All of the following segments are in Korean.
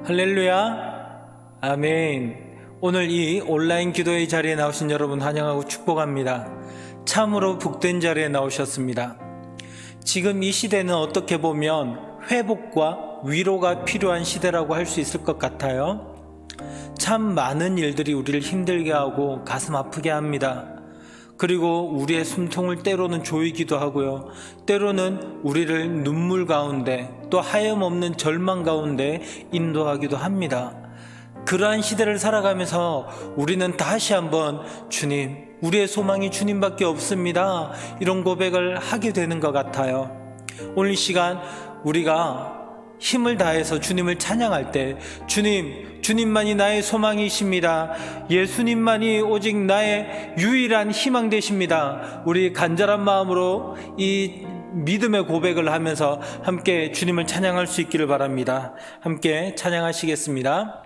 할렐루야, 아멘. 오늘 이 온라인 기도의 자리에 나오신 여러분 환영하고 축복합니다. 참으로 복된 자리에 나오셨습니다. 지금 이 시대는 어떻게 보면 회복과 위로가 필요한 시대라고 할 수 있을 것 같아요. 참 많은 일들이 우리를 힘들게 하고 가슴 아프게 합니다. 그리고 우리의 숨통을 때로는 조이기도 하고요, 때로는 우리를 눈물 가운데 또 하염없는 절망 가운데 인도하기도 합니다. 그러한 시대를 살아가면서 우리는 다시 한번 주님, 우리의 소망이 주님밖에 없습니다, 이런 고백을 하게 되는 것 같아요. 오늘 이 시간 우리가 힘을 다해서 주님을 찬양할 때 주님만이 나의 소망이십니다. 예수님만이 오직 나의 유일한 희망 되십니다. 우리 간절한 마음으로 이 믿음의 고백을 하면서 함께 주님을 찬양할 수 있기를 바랍니다. 함께 찬양하시겠습니다.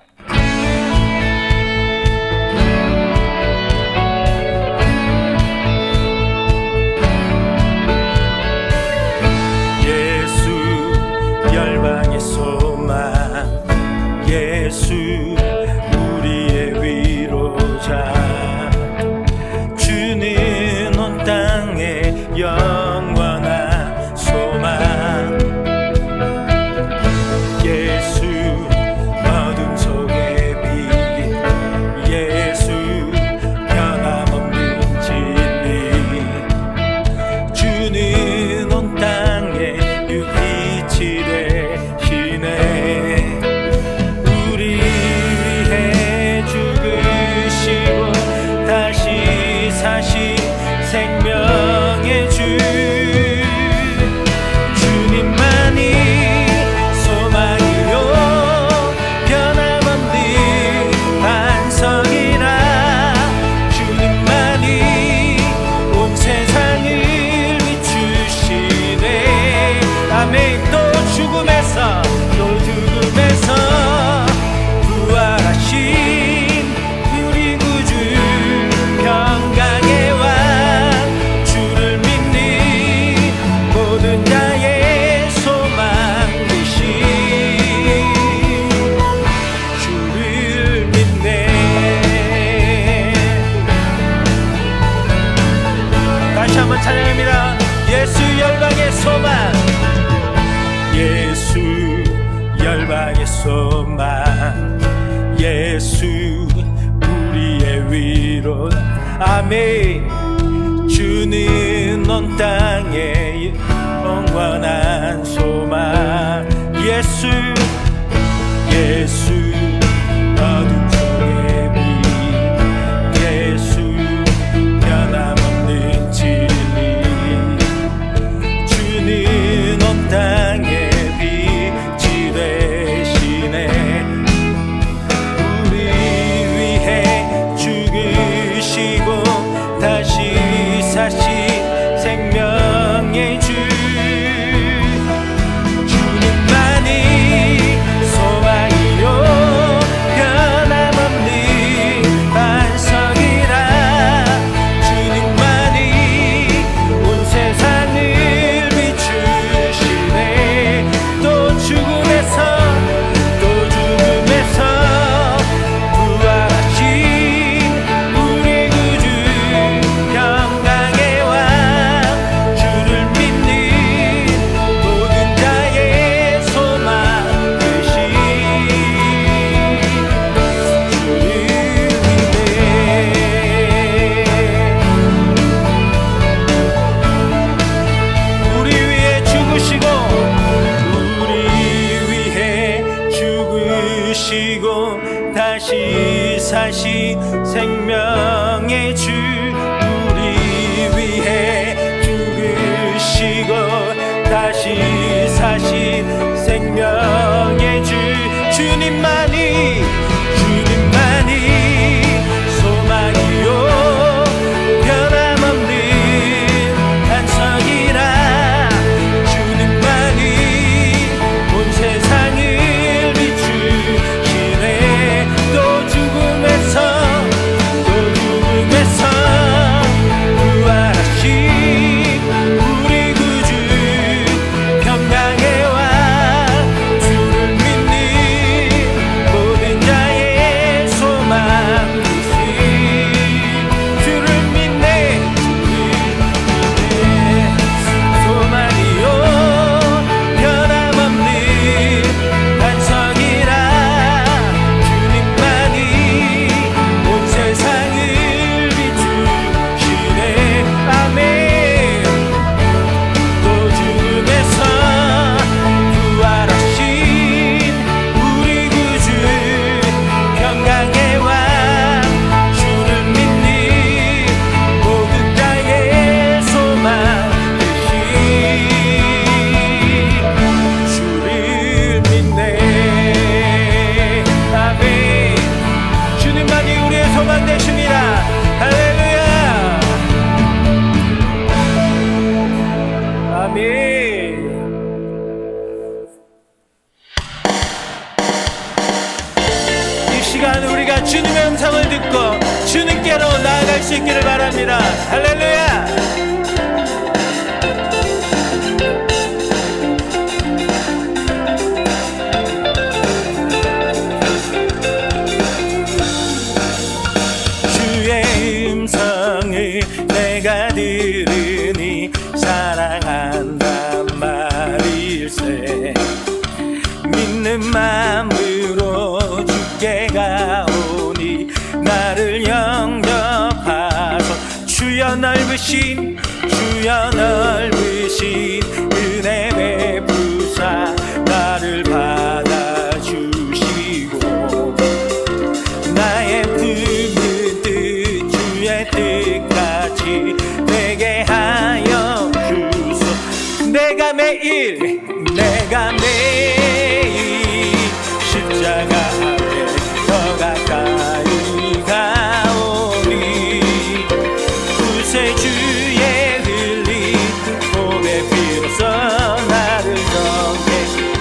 열방의 소망, 예수 우리의 위로자, 주는 온 땅의 영원한 소망, 예수 어둠 속의 빛, 예수 변함없는 진리, 주는 온 땅의 빛이 되시네. 우리 위해 죽으시고 다시 사신 생명의 주, 주님만이 소망이요 변함없는 반석이라, 주님만이 온 세상을 비추시네. 아멘. 또 죽음에서 부활하신 우리 구주, 평강의 왕, 주를 믿는 모든 자의 소망 되신, 주를 믿네. 다시 한번 찬양합니다. 예수 열방의 소망, 예수 열방의 소망, 예수 우리의 위로, 아멘. 주는 온 땅의 영원한 소망, 예수 어둠 속의 빛, 예수 변함없는 진리, 주는 온 땅의 사신 생명의 주, 주님만이 소망이요 변함없는 반석이라, 주님만이 온 세상을 비추시네. 또 죽음에서 부활하신 우리 구주, 다시 사신 생명의 주, 우리 위해 죽으시고 다시 사신 생명의 주, 주님만이 소망이요 변함없는 반석이라, 주님만이 온 세상을 비추시네. 또 죽음에서 시간 우리가 주님의 음성을 듣고 주님께로 나아갈 수 있기를 바랍니다. 할렐루야. 내가 들으니 사랑한단 말일세. 믿는 마음으로 주께 가오니 나를 영접하소. 주여 넓으신 은혜 베푸사 나를 받아주시고 나의 품은 뜻 주의 뜻같이 되게 하여 주소. 내가 매일 십자가 앞에 더 가까이 가오니 구세주의 흘린 보배 피로써 나를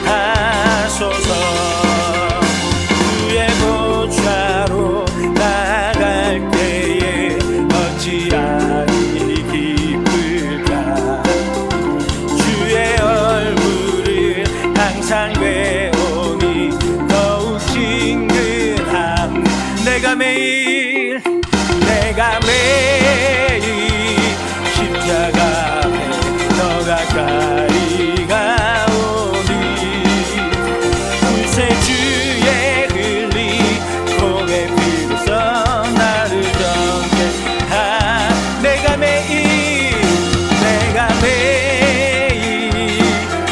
정죄하소서. 주의 보좌로 나갈 때에 어찌하니 기쁠까. 주의 얼굴을 항상 배우니 더욱 친근함. 내가 매일 십자가 앞에 더 가까이 가오니 구세주의 흘린 보배 피로써 나를 정죄하. 내가 매일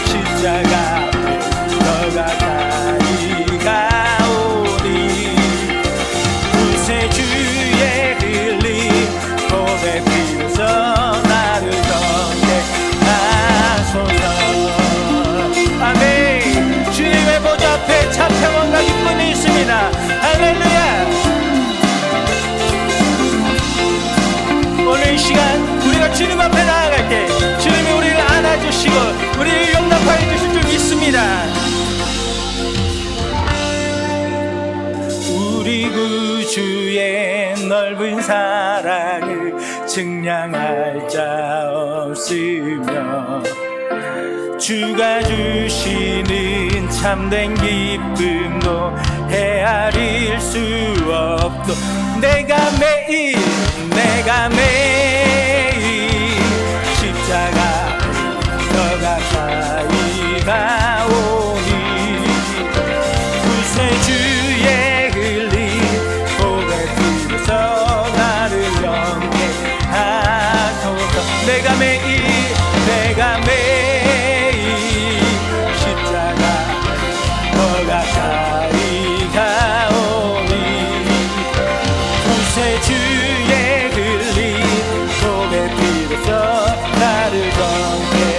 십자가 앞에 더 가까이 가오니 구세주의 흘린 보배 피로써 나를 정죄하소서. 아멘. 주님의 보좌 앞에 참 평안과 기쁨이 있습니다. 할렐루야. 오늘 이 시간 우리가 주님 앞에 나아갈 때 주님이 우리를 안아주시고 우리를 용납하여 주실 줄 믿습니다. 우리 구주의 넓은 사랑을 증량할 자 없으며 주가 주시는 참된 기쁨도 헤아릴 수 없도. 내가 매일 십자가 더 가까이 가오니 구세주의 흘린 보배 피로써 나를 영접하소서. 내가 매일 십자가 더 가까이 가오니 구세주의 흘린 보배 피로써 나를 정죄하소서.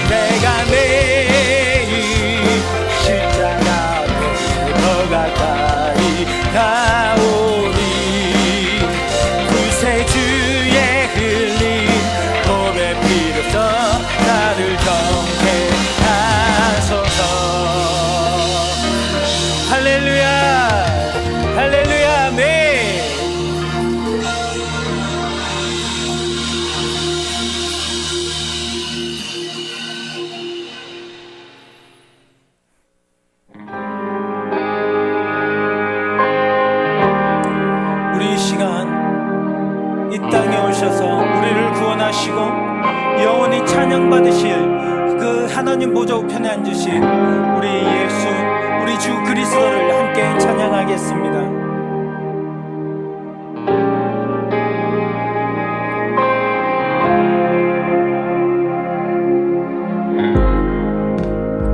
내가 매일 십자가 앞에 더 가까이 가오니 구세주의 흘린 보배 피로써 나를 정죄하소서. 할렐루야. 할렐루야. 아멘. 우리 이 시간 이 땅에 오셔서 우리를 구원하시고 영원히 찬양받으실 그 하나님 보좌 우편에 앉으신 우리 예수, 우리 주 그리스도를 함께 찬양하겠습니다.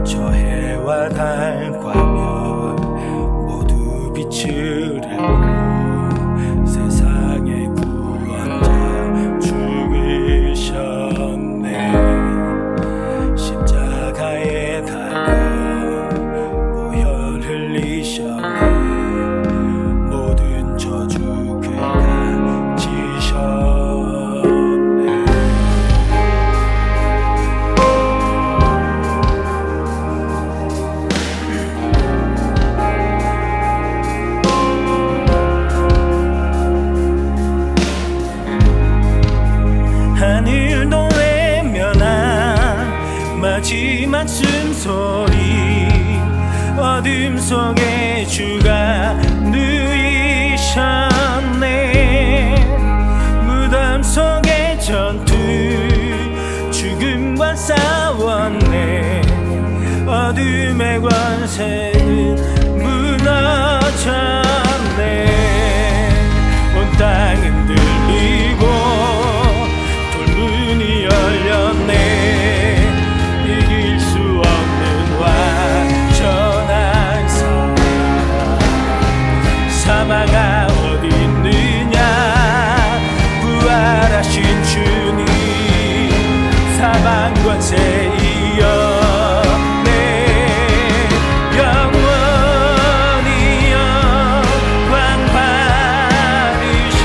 저 해와 달과 별 모두 비추려고 세상의 구원자 죽으셨네. 십자가에 달려 보혈 흘리셨네. 모든 저주 그가 지셨네. 소리 어둠 속에 주가 누이셨네. 무덤 속의 전투 죽음과 싸웠네. 어둠의 권세는 무너졌네. 온 땅은 들리고 돌문이 열렸네. 이길 수 없는 완전한 사망아 어디 있느냐. 부활하신 주님 사망 권세 이었네. 영원히요 광 받으시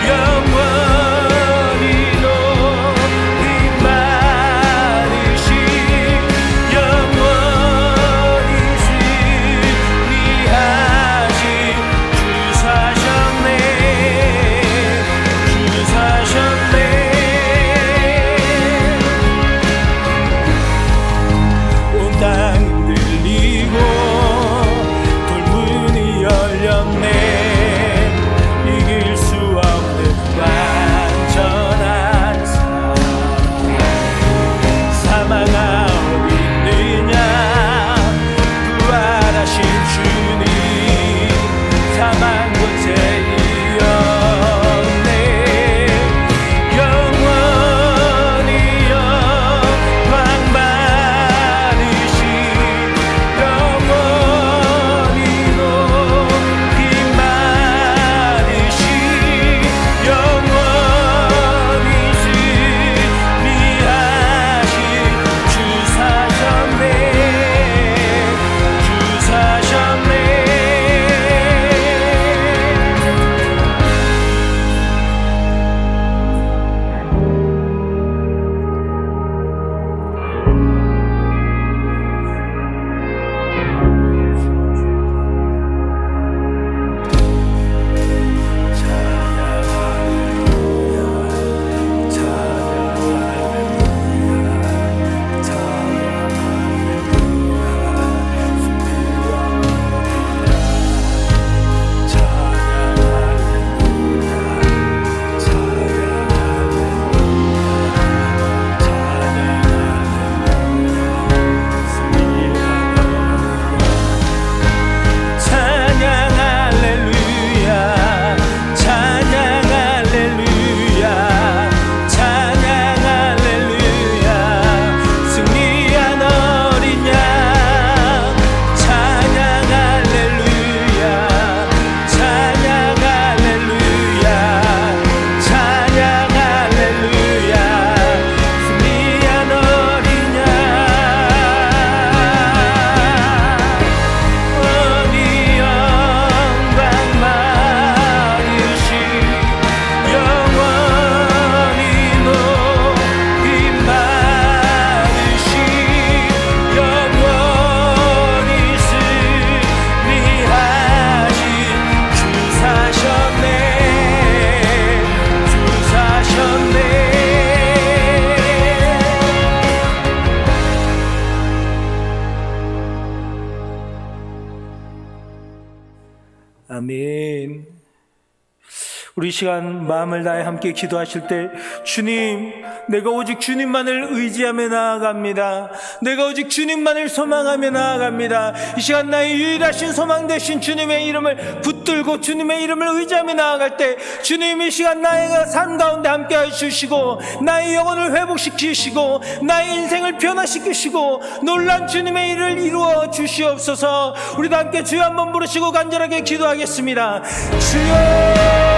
영원히 높임 받으시 영원히 승리하신 주 사셨네. 주 사셨네. 온 땅 흔들리고 돌문이 열렸네. 이길 수 없는 완전한 사망아 어디 있느냐. 부활하신 주님 사망 권세 이었네. 영원히요 광 받으시 영원히 높임 받으시 영원히 승리하신 주 사셨네. 주 사셨네. 아멘. 우리 시간 마음을 다해 함께 기도하실 때 주님, 내가 오직 주님만을 의지하며 나아갑니다. 내가 오직 주님만을 소망하며 나아갑니다. 이 시간 나의 유일하신 소망 되신 주님의 이름을 붙들고 주님의 이름을 의지하며 나아갈 때 주님 이 시간 나의 삶 가운데 함께 해주시고 나의 영혼을 회복시키시고 나의 인생을 변화시키시고 놀란 주님의 일을 이루어 주시옵소서. 우리도 함께 주여 한번 부르시고 간절하게 기도하겠습니다. 주여,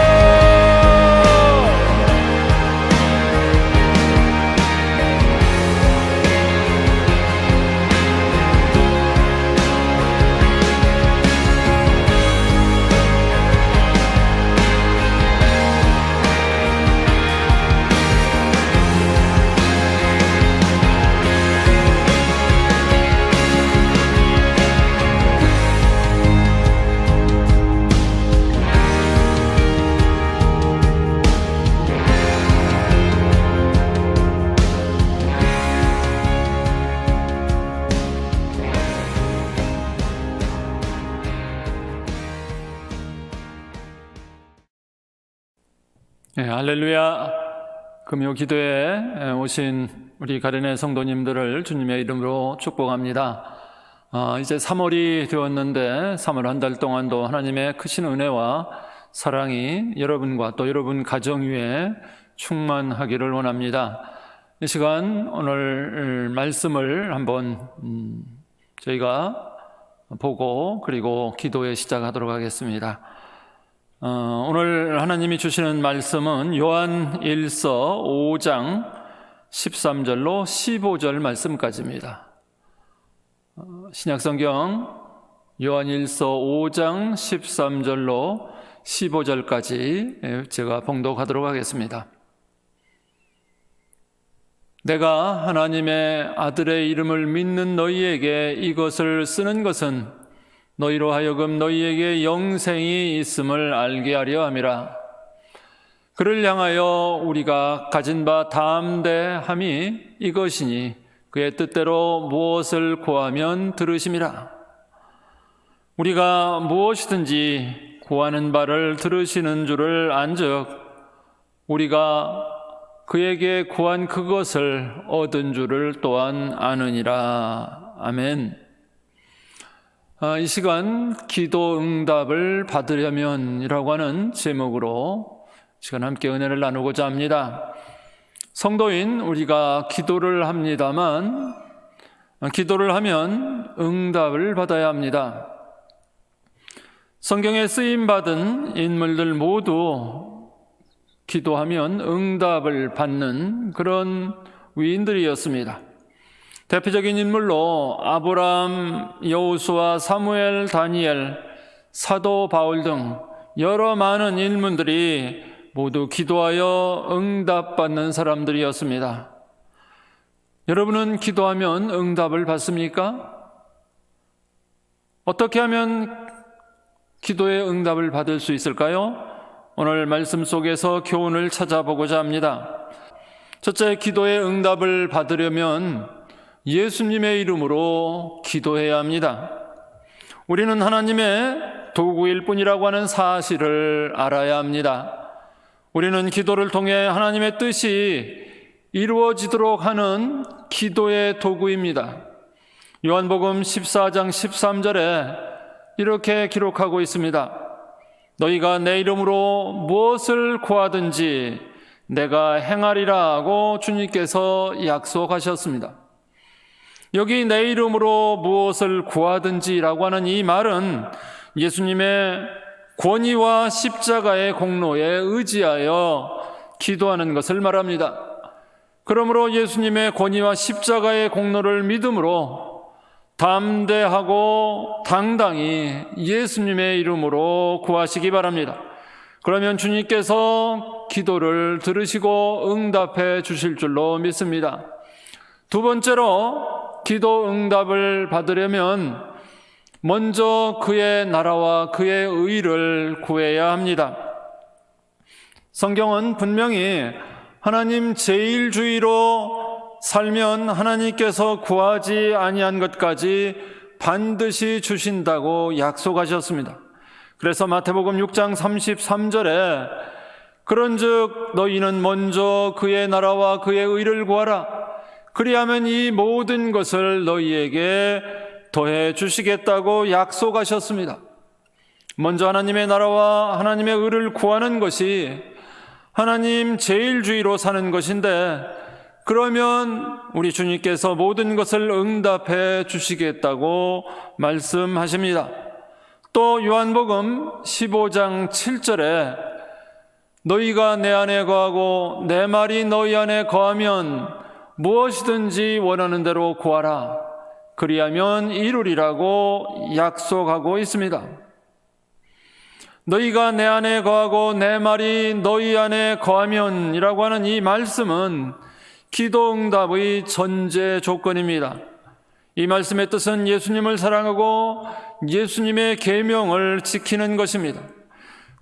할렐루야. 금요 기도에 오신 우리 가련의 성도님들을 주님의 이름으로 축복합니다. 이제 3월이 되었는데 3월 한 달 동안도 하나님의 크신 은혜와 사랑이 여러분과 또 여러분 가정 위에 충만하기를 원합니다. 이 시간 오늘 말씀을 한번 저희가 보고 그리고 기도에 시작하도록 하겠습니다. 오늘 하나님이 주시는 말씀은 요한 1서 5장 13절로 15절 말씀까지입니다. 신약성경 요한 1서 5장 13절로 15절까지 제가 봉독하도록 하겠습니다. 내가 하나님의 아들의 이름을 믿는 너희에게 이것을 쓰는 것은 너희로 하여금 너희에게 영생이 있음을 알게 하려 함이라. 그를 향하여 우리가 가진 바 담대함이 이것이니 그의 뜻대로 무엇을 구하면 들으심이라. 우리가 무엇이든지 구하는 바를 들으시는 줄을 안즉 우리가 그에게 구한 그것을 얻은 줄을 또한 아느니라. 아멘. 이 시간 기도 응답을 받으려면이라고 하는 제목으로 시간 함께 은혜를 나누고자 합니다. 성도인 우리가 기도를 합니다만 기도를 하면 응답을 받아야 합니다. 성경에 쓰임받은 인물들 모두 기도하면 응답을 받는 그런 위인들이었습니다. 대표적인 인물로 아브라함, 여호수아, 사무엘, 다니엘, 사도 바울 등 여러 많은 인물들이 모두 기도하여 응답받는 사람들이었습니다. 여러분은 기도하면 응답을 받습니까? 어떻게 하면 기도의 응답을 받을 수 있을까요? 오늘 말씀 속에서 교훈을 찾아보고자 합니다. 첫째, 기도의 응답을 받으려면 예수님의 이름으로 기도해야 합니다. 우리는 하나님의 도구일 뿐이라고 하는 사실을 알아야 합니다. 우리는 기도를 통해 하나님의 뜻이 이루어지도록 하는 기도의 도구입니다. 요한복음 14장 13절에 이렇게 기록하고 있습니다. 너희가 내 이름으로 무엇을 구하든지 내가 행하리라 하고 주님께서 약속하셨습니다. 여기 내 이름으로 무엇을 구하든지라고 하는 이 말은 예수님의 권위와 십자가의 공로에 의지하여 기도하는 것을 말합니다. 그러므로 예수님의 권위와 십자가의 공로를 믿음으로 담대하고 당당히 예수님의 이름으로 구하시기 바랍니다. 그러면 주님께서 기도를 들으시고 응답해 주실 줄로 믿습니다. 두 번째로 기도 응답을 받으려면 먼저 그의 나라와 그의 의를 구해야 합니다. 성경은 분명히 하나님 제일주의로 살면 하나님께서 구하지 아니한 것까지 반드시 주신다고 약속하셨습니다. 그래서 마태복음 6장 33절에 그런즉 너희는 먼저 그의 나라와 그의 의를 구하라. 그리하면 이 모든 것을 너희에게 더해 주시겠다고 약속하셨습니다. 먼저 하나님의 나라와 하나님의 의를 구하는 것이 하나님 제일주의로 사는 것인데 그러면 우리 주님께서 모든 것을 응답해 주시겠다고 말씀하십니다. 또 요한복음 15장 7절에 너희가 내 안에 거하고 내 말이 너희 안에 거하면 무엇이든지 원하는 대로 구하라. 그리하면 이루리라고 약속하고 있습니다. 너희가 내 안에 거하고 내 말이 너희 안에 거하면 이라고 하는 이 말씀은 기도 응답의 전제 조건입니다. 이 말씀의 뜻은 예수님을 사랑하고 예수님의 계명을 지키는 것입니다.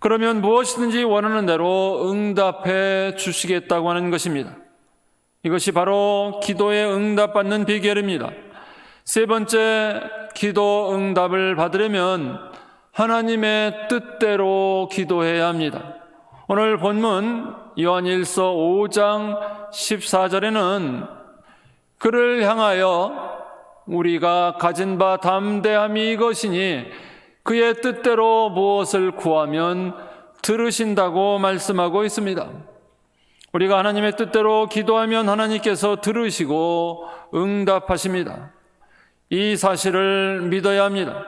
그러면 무엇이든지 원하는 대로 응답해 주시겠다고 하는 것입니다. 이것이 바로 기도에 응답받는 비결입니다. 세 번째, 기도 응답을 받으려면 하나님의 뜻대로 기도해야 합니다. 오늘 본문 요한일서 5장 14절에는 그를 향하여 우리가 가진 바 담대함이 이것이니 그의 뜻대로 무엇을 구하면 들으신다고 말씀하고 있습니다. 우리가 하나님의 뜻대로 기도하면 하나님께서 들으시고 응답하십니다. 이 사실을 믿어야 합니다.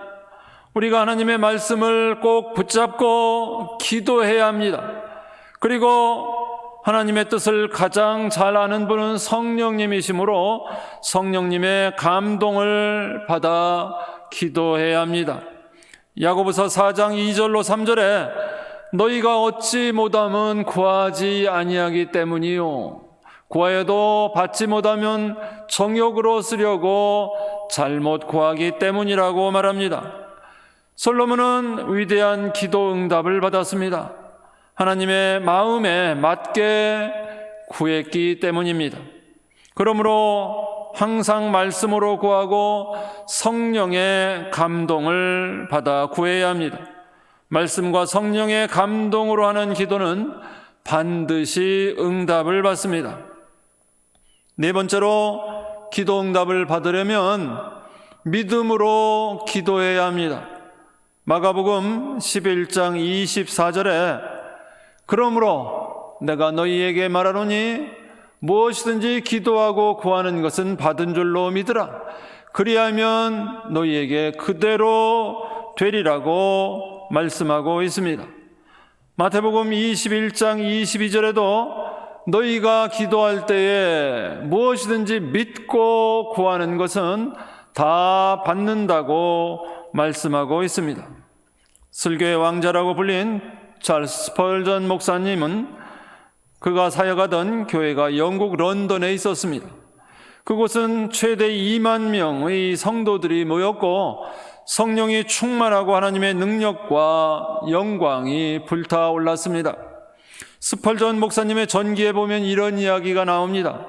우리가 하나님의 말씀을 꼭 붙잡고 기도해야 합니다. 그리고 하나님의 뜻을 가장 잘 아는 분은 성령님이시므로 성령님의 감동을 받아 기도해야 합니다. 야고보서 4장 2절로 3절에 너희가 얻지 못함은 구하지 아니하기 때문이요 구하여도 받지 못하면 정욕으로 쓰려고 잘못 구하기 때문이라고 말합니다. 솔로몬은 위대한 기도 응답을 받았습니다. 하나님의 마음에 맞게 구했기 때문입니다. 그러므로 항상 말씀으로 구하고 성령의 감동을 받아 구해야 합니다. 말씀과 성령의 감동으로 하는 기도는 반드시 응답을 받습니다. 네 번째로 기도 응답을 받으려면 믿음으로 기도해야 합니다. 마가복음 11장 24절에 그러므로 내가 너희에게 말하노니 무엇이든지 기도하고 구하는 것은 받은 줄로 믿으라. 그리하면 너희에게 그대로 되리라고 말씀하고 있습니다. 마태복음 21장 22절에도 너희가 기도할 때에 무엇이든지 믿고 구하는 것은 다 받는다고 말씀하고 있습니다. 설교의 왕자라고 불린 찰스 스펄전 목사님은 그가 사역하던 교회가 영국 런던에 있었습니다. 그곳은 최대 2만 명의 성도들이 모였고 성령이 충만하고 하나님의 능력과 영광이 불타올랐습니다. 스펄전 목사님의 전기에 보면 이런 이야기가 나옵니다.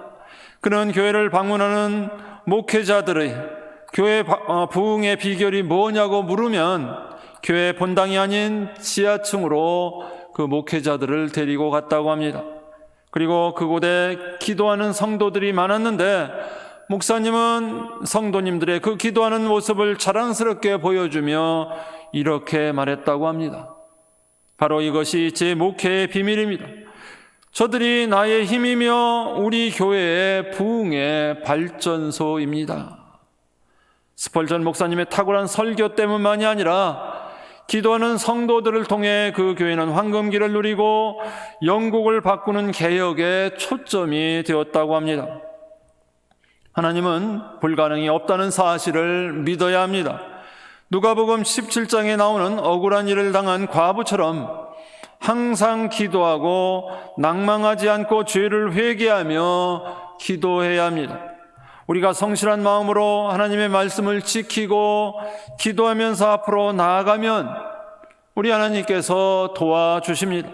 그는 교회를 방문하는 목회자들의 교회 부흥의 비결이 뭐냐고 물으면 교회 본당이 아닌 지하층으로 그 목회자들을 데리고 갔다고 합니다. 그리고 그곳에 기도하는 성도들이 많았는데 목사님은 성도님들의 그 기도하는 모습을 자랑스럽게 보여주며 이렇게 말했다고 합니다. 바로 이것이 제 목회의 비밀입니다. 저들이 나의 힘이며 우리 교회의 부흥의 발전소입니다. 스펄전 목사님의 탁월한 설교 때문만이 아니라 기도하는 성도들을 통해 그 교회는 황금기를 누리고 영국을 바꾸는 개혁에 초점이 되었다고 합니다. 하나님은 불가능이 없다는 사실을 믿어야 합니다. 누가복음 17장에 나오는 억울한 일을 당한 과부처럼 항상 기도하고 낭망하지 않고 죄를 회개하며 기도해야 합니다. 우리가 성실한 마음으로 하나님의 말씀을 지키고 기도하면서 앞으로 나아가면 우리 하나님께서 도와주십니다.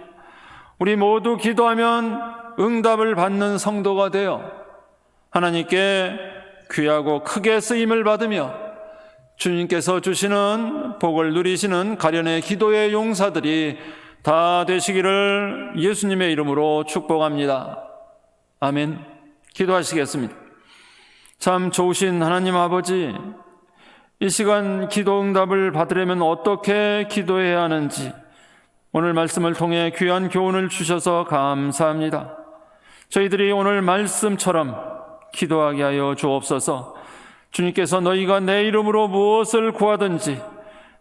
우리 모두 기도하면 응답을 받는 성도가 되어 하나님께 귀하고 크게 쓰임을 받으며 주님께서 주시는 복을 누리시는 가련의 기도의 용사들이 다 되시기를 예수님의 이름으로 축복합니다. 아멘. 기도하시겠습니다. 참 좋으신 하나님 아버지, 이 시간 기도 응답을 받으려면 어떻게 기도해야 하는지 오늘 말씀을 통해 귀한 교훈을 주셔서 감사합니다. 저희들이 오늘 말씀처럼 기도하게 하여 주옵소서. 주님께서 너희가 내 이름으로 무엇을 구하든지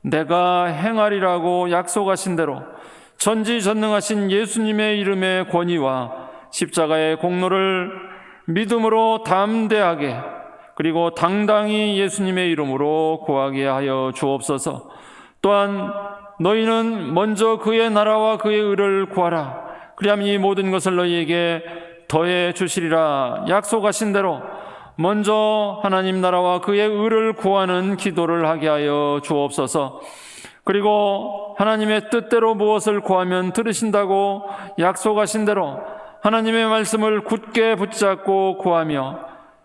내가 행하리라고 약속하신 대로 전지전능하신 예수님의 이름의 권위와 십자가의 공로를 믿음으로 담대하게 그리고 당당히 예수님의 이름으로 구하게 하여 주옵소서. 또한 너희는 먼저 그의 나라와 그의 의를 구하라. 그리하면 이 모든 것을 너희에게 더해 주시리라. 약속하신 대로 먼저 하나님 나라와 그의 의를 구하는 기도를 하게 하여 주옵소서. 그리고 하나님의 뜻대로 무엇을 구하면 들으신다고 약속하신 대로 하나님의 말씀을 굳게 붙잡고 구하며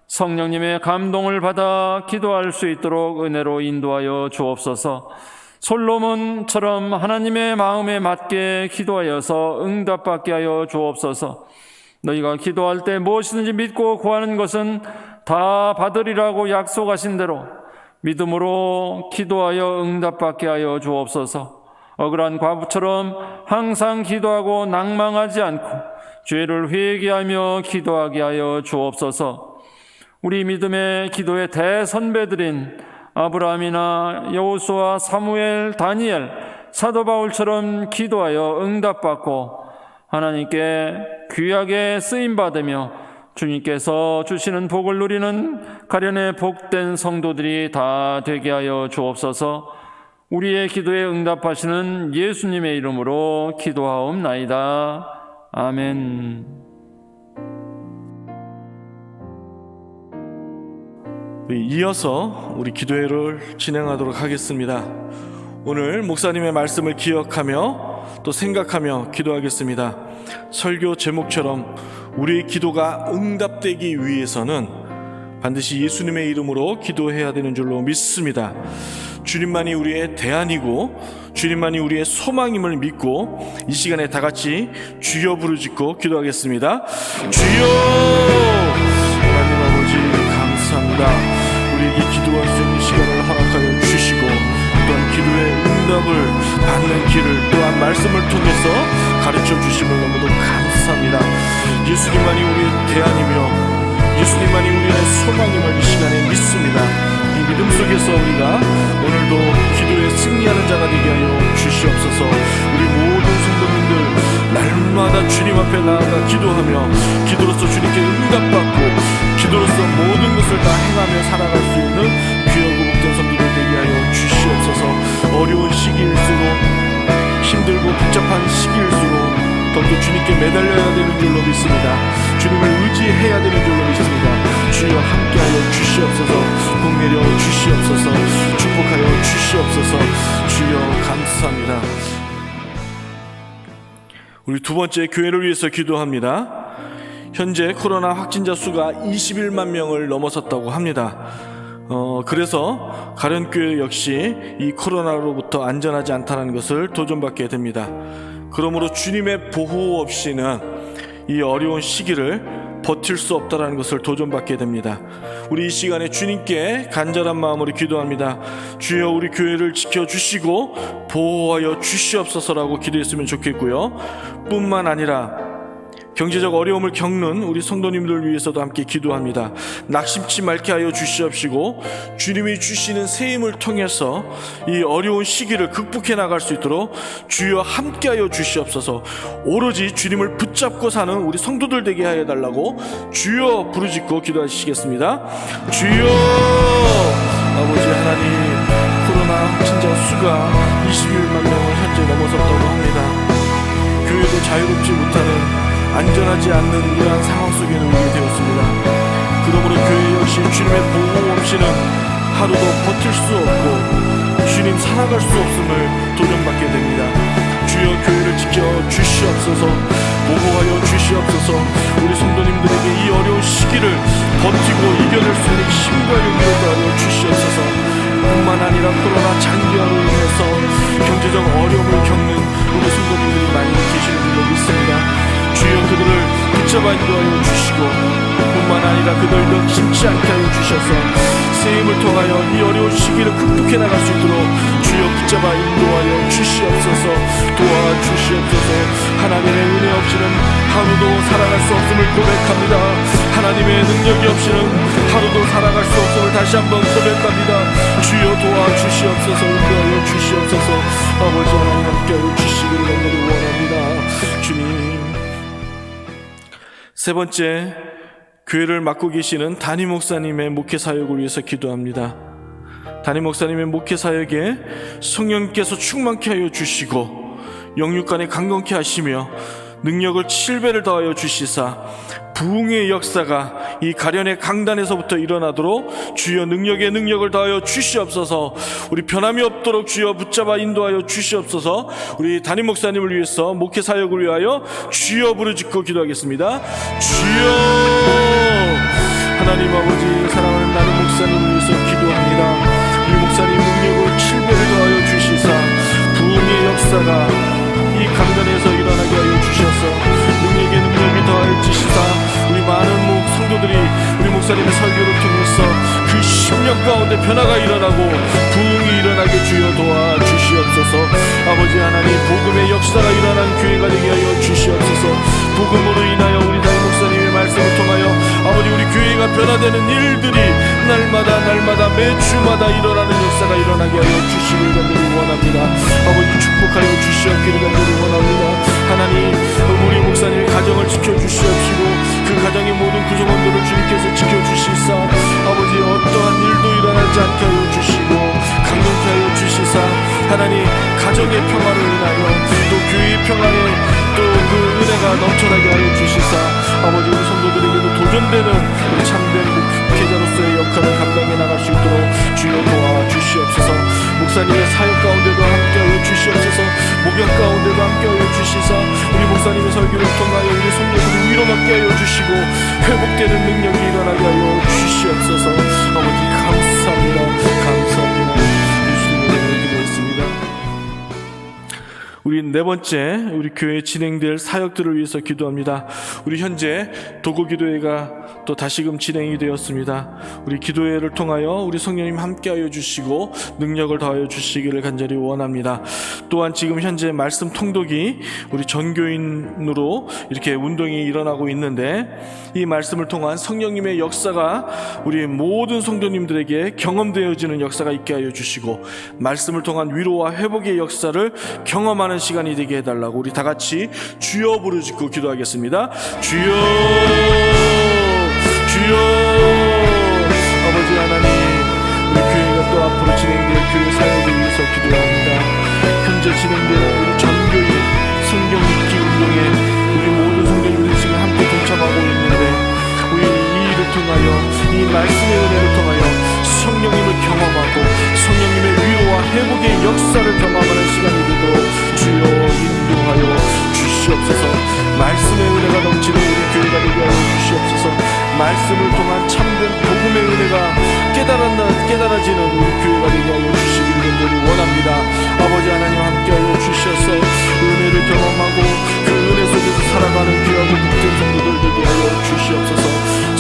성령님의 감동을 받아 기도할 수 있도록 은혜로 인도하여 주옵소서. 솔로몬처럼 하나님의 마음에 맞게 기도하여서 응답받게 하여 주옵소서. 너희가 기도할 때 무엇이든지 믿고 구하는 것은 다 받으리라고 약속하신 대로 믿음으로 기도하여 응답받게 하여 주옵소서. 억울한 과부처럼 항상 기도하고 낭망하지 않고 죄를 회개하며 기도하게 하여 주옵소서. 우리 믿음의 기도의 대선배들인 아브라함이나 여호수아, 사무엘, 다니엘, 사도 바울처럼 기도하여 응답받고 하나님께 귀하게 쓰임받으며 주님께서 주시는 복을 누리는 가련의 복된 성도들이 다 되게 하여 주옵소서. 우리의 기도에 응답하시는 예수님의 이름으로 기도하옵나이다. 아멘. 이어서 우리 기도회를 진행하도록 하겠습니다. 오늘 목사님의 말씀을 기억하며 또 생각하며 기도하겠습니다. 설교 제목처럼 우리의 기도가 응답되기 위해서는 반드시 예수님의 이름으로 기도해야 되는 줄로 믿습니다. 주님만이 우리의 대안이고 주님만이 우리의 소망임을 믿고 이 시간에 다 같이 주여 부르짖고 기도하겠습니다. 주여! 하나님 아버지 감사합니다. 우리에게 기도할 수 있는 시간을 허락하여 주시고 또한 기도의 응답을 받는 길을 또한 말씀을 통해서 가르쳐 주심을 너무도 감사합니다. 예수님만이 우리의 대안이며 예수님만이 우리의 소망임을 이 시간에 믿습니다. 이 믿음 속에서 우리가 오늘도 기도에 승리하는 자가 되게 하여 주시옵소서. 우리 모든 성도님들 날마다 주님 앞에 나아가 기도하며 기도로서 주님께 응답받고 기도로서 모든 것을 다 행하며 살아갈 수 있는 귀하고 복된 성도들 되게 하여 주시옵소서. 어려운 시기일수록 힘들고 복잡한 시기일수록 더욱더 주님께 매달려야 되는 줄로 믿습니다. 주님을 의지해야 되는 줄로 믿습니다. 주여 함께하여 주시옵소서. 복 내려 주시옵소서. 축복하여 주시옵소서. 주여 감사합니다. 우리 두 번째 교회를 위해서 기도합니다. 현재 코로나 확진자 수가 21만 명을 넘어섰다고 합니다. 그래서 가련교회 역시 이 코로나로부터 안전하지 않다는 것을 도전받게 됩니다. 그러므로 주님의 보호 없이는 이 어려운 시기를 버틸 수 없다는 것을 도전받게 됩니다. 우리 이 시간에 주님께 간절한 마음으로 기도합니다. 주여 우리 교회를 지켜주시고 보호하여 주시옵소서라고 기도했으면 좋겠고요. 뿐만 아니라 경제적 어려움을 겪는 우리 성도님들 위해서도 함께 기도합니다. 낙심치 말게 하여 주시옵시고 주님이 주시는 새 힘을 통해서 이 어려운 시기를 극복해 나갈 수 있도록 주여 함께하여 주시옵소서. 오로지 주님을 붙잡고 사는 우리 성도들 되게 하여 달라고 주여 부르짖고 기도하시겠습니다. 주여! 아버지 하나님, 코로나 확진자 수가 21만 명을 현재 넘어섰다고 합니다. 교회도 자유롭지 못하는 안전하지 않는 이러한 상황 속에 놓이게 되었습니다. 그러므로 교회 역시 주님의 보호 없이는 하루도 버틸 수 없고 주님 살아갈 수 없음을 도전받게 됩니다. 주여 교회를 지켜 주시옵소서. 보호하여 주시옵소서. 우리 성도님들에게 이 어려운 시기를 버티고 이겨낼 수 있는 힘과 용기를 더하여 주시옵소서. 뿐만 아니라 코로나 장기화로 인해서 경제적 어려움을 겪는 우리 성도님들이 많이 계시는 줄로 믿습니다. 주여 그들을 붙잡아 인도하여 주시고 뿐만 아니라 그들도 힘치 않게 하여 주셔서 새 힘을 통하여 이 어려운 시기를 극복해 나갈 수 있도록 주여 붙잡아 인도하여 주시옵소서. 도와주시옵소서. 하나님의 은혜 없이는 하루도 살아갈 수 없음을 고백합니다. 하나님의 능력이 없이는 하루도 살아갈 수 없음을 다시 한번 고백합니다. 주여 도와주시옵소서. 인도하여 주시옵소서. 아버지 하나님 함께하여 주시기를 간절히 원합니다. 주님. 세 번째, 교회를 맡고 계시는 담임 목사님의 목회 사역을 위해서 기도합니다. 담임 목사님의 목회 사역에 성령께서 충만케 하여 주시고 영육간에 강건케 하시며 능력을 7배를 더하여 주시사 부흥의 역사가 이 가련의 강단에서부터 일어나도록 주여 능력에 능력을 더하여 주시옵소서. 우리 변함이 없도록 주여 붙잡아 인도하여 주시옵소서. 우리 담임 목사님을 위해서 목회 사역을 위하여 주여 부르짖고 기도하겠습니다. 주여! 하나님 아버지 사랑하는 담임 목사님을 위해서 기도합니다. 우리 목사님 능력을 7배를 더하여 주시사 역사가 이 강단에서 일어나게 하여 주셔서 능력에 능력이 더해지시사 우리 많은 성도들이 우리 목사님의 설교를 통해서 그 심령 가운데 변화가 일어나고 부흥이 일어나게 주여 도와주시옵소서. 아버지 하나님, 복음의 역사가 일어난 교회가 되게 하여 주시옵소서. 복음으로 인하여 우리 담임 목사님의 말씀을 통하여 아버지 우리 교회가 변화되는 일들이 날마다 매주마다 일어나는 역사가 일어나게 하여 주시길 간절히 원합니다. 아버지 축복하여 주시옵기를 간절히 원합니다. 하나님, 우리 목사님의 가정을 지켜주시옵시고 그 가정의 모든 구성원들을 주님께서 지켜주시사 아버지 어떠한 일도 일어나지 않게 하여 주시고 강력케 하여 주시사 하나님 가정의 평화를 인하여 또 교회의 평안에 또 그 은혜가 넘쳐나게 하여 주시사 아버지 우리 성도들에게도 도전되는 우리 참된 목회자로서의 역할을 감당해 나갈 수 있도록 주여 도와주시옵소서. 목사님의 사역 가운데도 함께하여 주시옵소서. 목양 가운데도 함께하여 주시사 우리 목사님의 설교를 통하여 우리 성도들을 위로받게 하여 주시고 회복되는 능력이 일어나게 하여 주시옵소서. 아버지 감사합니다. 예수님의 이름으로 기도했습니다. 우리 네 번째 우리 교회에 진행될 사역들을 위해서 기도합니다. 우리 현재 도구기도회가 또 다시금 진행이 되었습니다. 우리 기도회를 통하여 우리 성령님 함께하여 주시고 능력을 더하여 주시기를 간절히 원합니다. 또한 지금 현재 말씀 통독이 우리 전교인으로 이렇게 운동이 일어나고 있는데 이 말씀을 통한 성령님의 역사가 우리 모든 성도님들에게 경험되어지는 역사가 있게 하여 주시고 말씀을 통한 위로와 회복의 역사를 경험하는 시간이 되게 해달라고 우리 다 같이 주여 부르짖고 기도하겠습니다. 주여 아버지 하나님, 우리 교회가 또 앞으로 진행될 교회 사역을 위해서 기도합니다. 현재 진행되는 우리 전교인 성경 읽기 운동에 우리 모든 성도님들이 지금 함께 동참하고 있는데 우리 이 일을 통하여 이 말씀의 은혜를 통하여 성령님을 경험하고 성령님의 위로와 회복의 역사를 경험하는 시간이 되도록 주여 인도하여 주시옵소서. 말씀의 은혜가 넘치는 우리 교회가 되게 하여 주시옵소서. 말씀을 통한 참된 복음의 은혜가 깨달아지는 우리 교회가 되게 하여 주시길 간절히 원합니다. 아버지 하나님 함께하여 주셔서 은혜를 경험하고 그 은혜 속에서 살아가는 귀하고 복된 성도들 되게 하여 주시옵소서.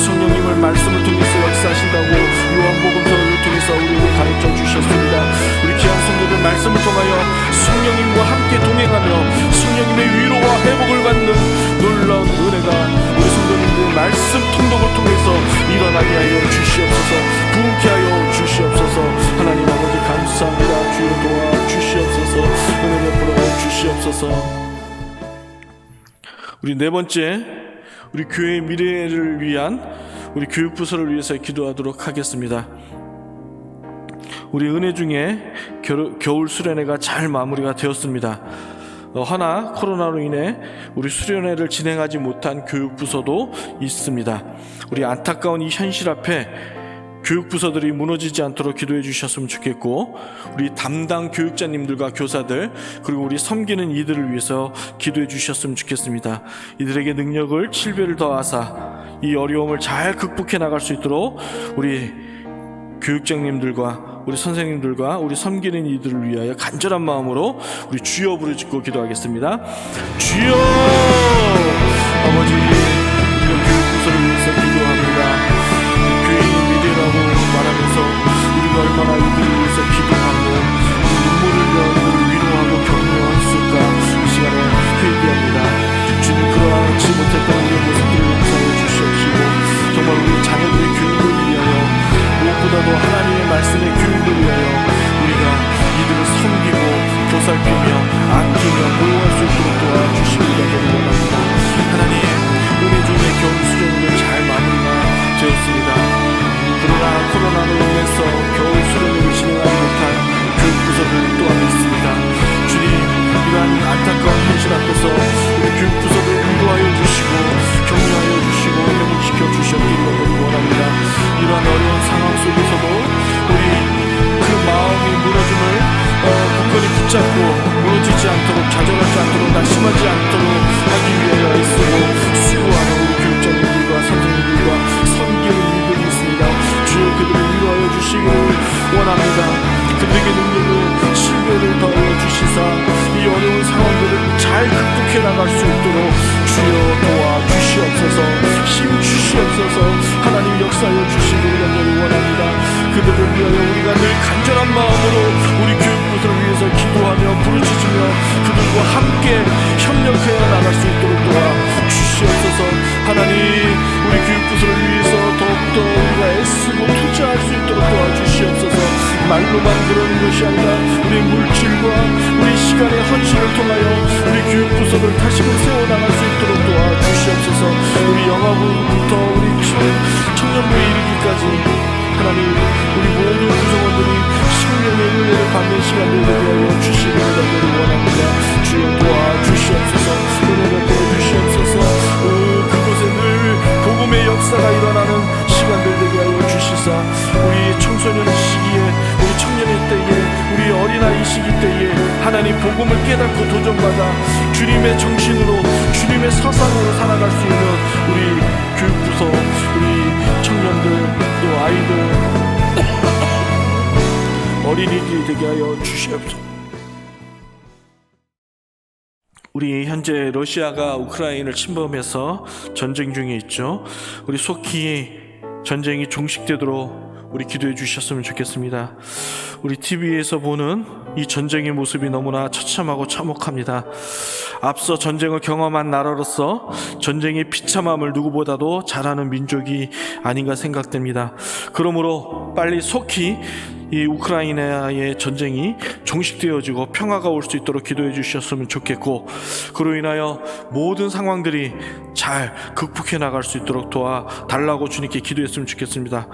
성령님을 말씀을 통해서 역사하신다고 요한복음서를 통해서 우리에게 가르쳐 주셨습니다. 우리 귀한 성도들 말씀을 통하여 성령님과 함께 동행하며 성령님의 위로와 회복을 받는 놀라운 은혜가 우리 성도님들의 말씀 통독을 통해서 일어나게 하여 주시옵소서. 부흥케 하여 주시옵소서. 하나님 아버지 감사합니다. 주여 도와주시옵소서. 은혜 베풀어 주시옵소서. 우리 네 번째 우리 교회의 미래를 위한 우리 교육부서를 위해서 기도하도록 하겠습니다. 우리 은혜 중에 겨울 수련회가 잘 마무리가 되었습니다. 하나 코로나로 인해 우리 수련회를 진행하지 못한 교육부서도 있습니다. 우리 안타까운 이 현실 앞에 교육부서들이 무너지지 않도록 기도해 주셨으면 좋겠고 우리 담당 교육자님들과 교사들 그리고 우리 섬기는 이들을 위해서 기도해 주셨으면 좋겠습니다. 이들에게 능력을 7배를 더하사 이 어려움을 잘 극복해 나갈 수 있도록 우리 교육장님들과 우리 선생님들과 우리 섬기는 이들을 위하여 간절한 마음으로 우리 주여 부르짖고 기도하겠습니다. 주여! 아버지, 우리가 교육부서를 위해서 기도합니다. 교회의 미래라고 말하면서 우리가 얼마나 이들을 위해서 기도하고 눈물을 흘려 이들을 위로하고 격려했을까 이 시간에 회개합니다. 주님, 그러하지 못했던 우리의 모습들을 용서해 주시옵시고 정말 우리 자녀들의 교육을 위하여 무엇보다도 하나님의 말씀의 교육을 위하여 우리가 이들을 섬기고 보살피며 아끼며 보호할 수 있도록 도와주시기를 원합니다. 하나님, 은혜 중에 겨울 수련회를 잘 마무리가 되었습니다. 그러나 코로나로 인해서 겨울 수련회를 진행하지 못한 교육부서들 또한 있습니다. 주님, 이러한 안타까운 현실 앞에서 우리 교육부서를 인도하여 주시고 격려하여 주시고 회복시켜 주셨기를 원합니다. 이러한 어려운 상황 속에서도 우리 그 마음이 무너짐을 굳건히 붙잡고 무너지지 않도록 좌절하지 않도록 낙심하지 않도록 하기 위하여 애쓰고 수고하는 우리 교육자님들과 선생님들과 섬기는 이들이 있습니다. 주여 그들을 위로하여 주시기를 원합니다. 그들에게 능력을 7배를 더하여 주시사 이 어려운 상황들을 잘 극복해 나갈 수 있도록 주여 도와주시옵소서. 힘 주시옵소서. 하나님 역사하여 주시기를 간절히 원합니다. 그들을 위하여 우리가 늘 간절한 마음으로 우리 교육부서를 위해서 기도하며 부르짖으며 그들과 함께 협력하여 나갈 수 있도록 도와주시옵소서. 하나님 우리 교육부서를 위해서 더욱더 우리가 애쓰고 투자할 수 있도록 도와주시옵소서. 말로만 그러는 것이 아니라 우리 물질과 우리 시간의 헌신을 통하여 우리 교육부서를 다시금 세워나갈 수 있도록 도와주시옵소서. 우리 영화부부터 우리 청년부에 이르기까지 하나님 우리 모든 구성원들이 성령의 은혜를 받는 시간을 되게 주시기를 간절히 원합니다. 주여 도와주시옵소서. 은혜를 도와주시옵소서. 그곳에 늘 복음의 역사가 일어나는 시간들 되게 하여 주시사 우리 청소년 시기에 우리 청년의 때에 우리 어린아이 시기 때에 하나님 복음을 깨닫고 도전받아 주님의 정신으로 주님의 사상으로 살아갈 수 있는 우리 교육부서 우리 청년들 또 아이들 어린이들이 되게 하여 주시옵소서. 우리 현재 러시아가 우크라이나를 침범해서 전쟁 중에 있죠. 우리 속히 전쟁이 종식되도록 우리 기도해 주셨으면 좋겠습니다. 우리 TV에서 보는 이 전쟁의 모습이 너무나 처참하고 참혹합니다. 앞서 전쟁을 경험한 나라로서 전쟁의 비참함을 누구보다도 잘 아는 민족이 아닌가 생각됩니다. 그러므로 빨리 속히 이 우크라이나의 전쟁이 종식되어지고 평화가 올 수 있도록 기도해 주셨으면 좋겠고, 그로 인하여 모든 상황들이 잘 극복해 나갈 수 있도록 도와달라고 주님께 기도했으면 좋겠습니다.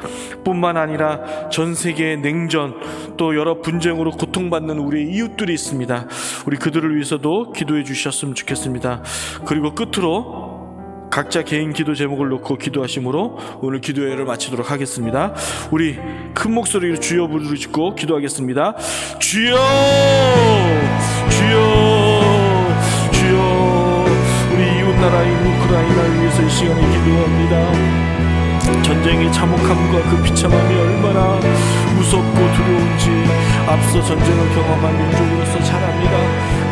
뿐만 아니라 전 세계의 냉전 또 여러 분쟁으로 고통받는 우리 이웃들이 있습니다. 우리 그들을 위해서도 기도해 주셨으면 좋겠습니다. 그리고 끝으로 각자 개인 기도 제목을 놓고 기도하심으로 오늘 기도회를 마치도록 하겠습니다. 우리 큰 목소리로 주여 부르짖고 기도하겠습니다. 주여, 주여, 주여. 우리 이웃나라인 우크라이나를 위해서 이 시간에 기도합니다. 전쟁의 참혹함과 그 비참함이 얼마나 무섭고 두려운지 앞서 전쟁을 경험한 민족으로서 잘 압니다.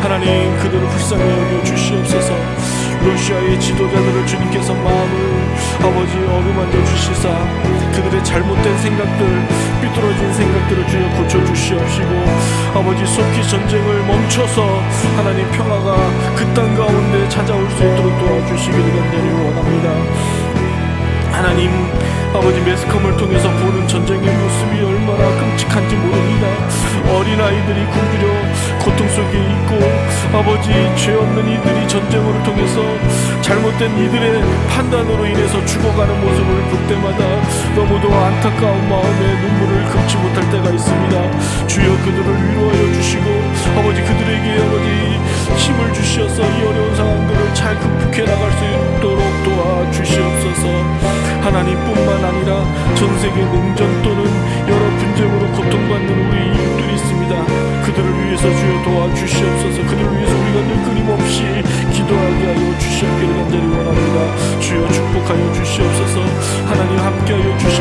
하나님, 그들을 불쌍히 여겨 주시옵소서. 러시아의 지도자들을 주님께서 마음을 아버지 어루만져 주시사 그들의 잘못된 생각들, 삐뚤어진 생각들을 주여 고쳐주시옵시고 아버지 속히 전쟁을 멈춰서 하나님 평화가 그 땅 가운데 찾아올 수 있도록 도와주시기를 간절히 원합니다. 하나님 아버지, 매스컴을 통해서 보는 전쟁의 모습이 얼마나 끔찍한지 모릅니다. 어린아이들이 굶주려 고통 속에 있고 아버지, 죄 없는 이들이 전쟁을 통해서 잘못된 이들의 판단으로 인해서 죽어가는 모습을 볼 때마다 너무도 안타까운 마음에 눈물을 금치 못할 때가 있습니다. 주여, 그들을 위로하여 주시고 아버지, 그들에게 아버지 힘을 주셔서 이 어려운 상황들을 잘 극복해 나갈 수 있도록 도와주시옵소서. 하나님뿐만 아니라 전 세계 냉전 또는 여러 분쟁으로 고통받는 우리 이웃들이 있습니다. 그들을 위해서 주여 도와주시옵소서. 그들을 위해서 우리가 늘 끊임없이 기도하게 하여 주시옵기를 간절히 원합니다. 주여 축복하여 주시옵소서. 하나님 함께하여 주시옵소서.